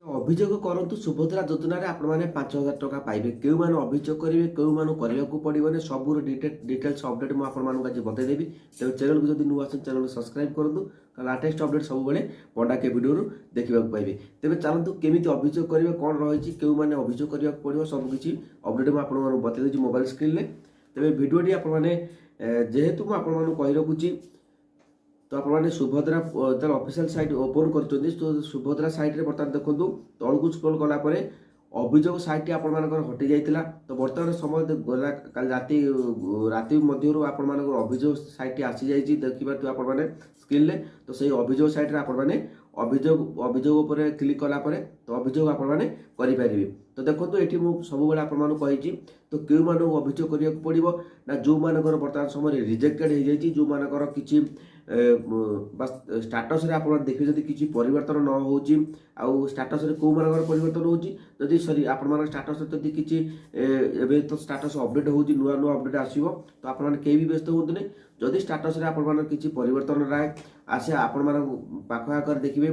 ଅଭିଯୋଗ କରନ୍ତୁ ସୁଭଦ୍ରା ଯୋଜନାରେ ଆପଣମାନେ 5,000 ଟଙ୍କା ପାଇବେ। କେଉଁମାନେ ଅଭିଯୋଗ କରିବେ, କେଉଁମାନଙ୍କୁ କରିବାକୁ ପଡ଼ିବନି, ସବୁର ଡିଟେଲ୍ସ ଅପଡେଟ୍ ମୁଁ ଆପଣମାନଙ୍କୁ ଆଜି ବତେଇଦେବି। ତେଣୁ ଚ୍ୟାନେଲକୁ ଯଦି ନୂଆ ଆସନ୍ତି ଚ୍ୟାନେଲକୁ ସବସ୍କ୍ରାଇବ୍ କରନ୍ତୁ, କାରଣ ଲାଟେଷ୍ଟ ଅପଡେଟ୍ ସବୁବେଳେ ପଣ୍ଡାକେ ଭିଡ଼ିଓରୁ ଦେଖିବାକୁ ପାଇବେ। ତେବେ ଚାଲନ୍ତୁ କେମିତି ଅଭିଯୋଗ କରିବେ, କ'ଣ ରହିଛି, କେଉଁମାନେ ଅଭିଯୋଗ କରିବାକୁ ପଡ଼ିବ, ସବୁକିଛି ଅପଡେଟ୍ ମୁଁ ଆପଣମାନଙ୍କୁ ବତେଇ ଦେଉଛି ମୋବାଇଲ ସ୍କ୍ରିନ୍ରେ। ତେବେ ଭିଡ଼ିଓଟି ଆପଣମାନେ ଯେହେତୁ ମୁଁ ଆପଣମାନଙ୍କୁ କହି ରଖୁଛି, तो आपने सुभद्रा तार ऑफिशियल साइट ओपन कर सुभद्रा सैट्रे बर्तमान देखो तौक स्क्रॉल कलापर अभियोग साइट आपण हटि जाइए। तो बर्तमान समय गला राति मध्य आपण अभियोग साइट आसी जाइए देखिए आपने स्क्रीन। तो सही अभियोग सैट्रे आपने अभियोग क्लिक कलापर तो अभियोग आपने करेंगे। तो देखो ये सब आपको तो क्यों मानक अभियोग करा पड़ो ना जो मानकर बर्तमान समय रिजेक्टेड हो जाए जो मानकर किसी स्टाटस रे आप देखिए जदि किसी परिवर्तन न हो स्टाटस रे को मानकर परिवर्तन होती सॉरी आपण स्टाटस जदि किसी एबे तो स्टाटस अपडेट हो नुआ नुआ अपडेट आसो तो आपने कहीं भी व्यस्त हूँ जदि स्टाटस रे आपण किसी परिवर्तन राय आसे आपण पाख आकर देखिए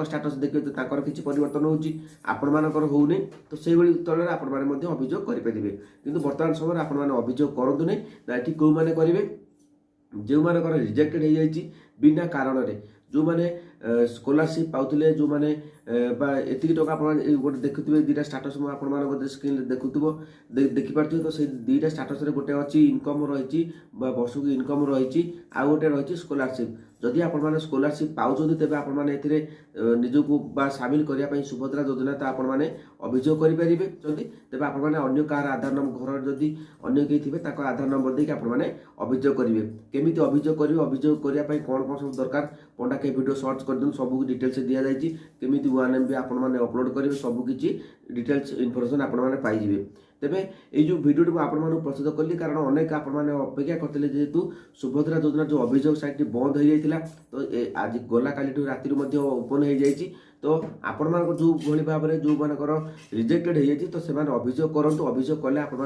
स्टाटस देखिए तो किसी परिवर्तन होनी तो से तल में अभियोग करेंगे। किंतु बर्तमान समय आपण अभियोग करूँ ना ये कौ मैंने करेंगे जो मानकर रिजेक्टेड हो जाए बिना कारण जो मैंने स्कॉलरशिप पाउले जो मैंने एति टका गोटे देखुए दुटा स्टाटस मुझे स्क्रीन देखुव देखिपे। तो से दुटा स्टाटस गोटे अच्छी इनकम रही वर्ष को इनकम रही आउ गोटे रही स्कॉलरशिप। जदि आपने स्कॉलरशिप पाँच तेज आपने निजक सामिल करने सुभद्रा योजना तो आपने अभियोग करेंगे। तेज आपने अन्य कार आधार नंबर घर जदि अन्य कहीं थे आधार नंबर देखिए आपने अभियोग करेंगे। केमी अभियोग करेंगे अभियोग करने कौन कौन सब दरकार पंडा के वीडियो सर्च कर दिन सब डिटेल्स दि जाए केमी 1 MB आपने अपलोड करेंगे सबकि डिटेल्स इनफर्मेशन आपने पाइबे। तेबे ये जो वीडियो को आपको प्रस्तुत कली कारण अनेक आपने अपेक्षा करते जेहेतु सुभद्रा योजना जो अभियोग साइट बंद हो जाता तो आज गला काली राति ओपन हो जाए। तो आपण मान जो भाई भाव में जो मानकर रिजेक्टेड हो जाए तो से अभियोग करूँ अभियोग कले आपर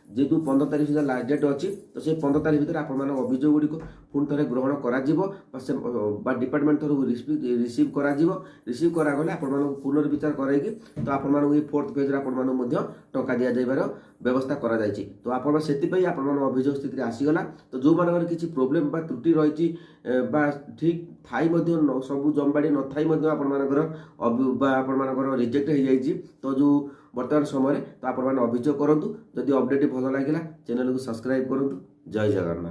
जेहेतु 15 तारीख सुधा लास्ट डेट अच्छी तो से 15 तारीख भर आप अभियोग गुड़िक पुणी थे ग्रहण कर डिपार्टमेंट थ्रू रिसीव रिसीव करागले आप पुनर्विचार करके तो आप 4th पेज टंका दि जाइबार व्यवस्था करा जायछि। तो आपण सेति आपण अभियोग स्थिति आसीगला तो जो मानकर किसी प्रोब्लेम बा त्रुटि रही ठीक थाई सब जमबाड़ी न थाई आपणकर रिजेक्ट हो जाए तो जो बर्तमान समय तो आप अभियोग करूँ। जदि अपडेट भल लगे चैनल को सब्सक्राइब करूँ। जय जगन्नाथ।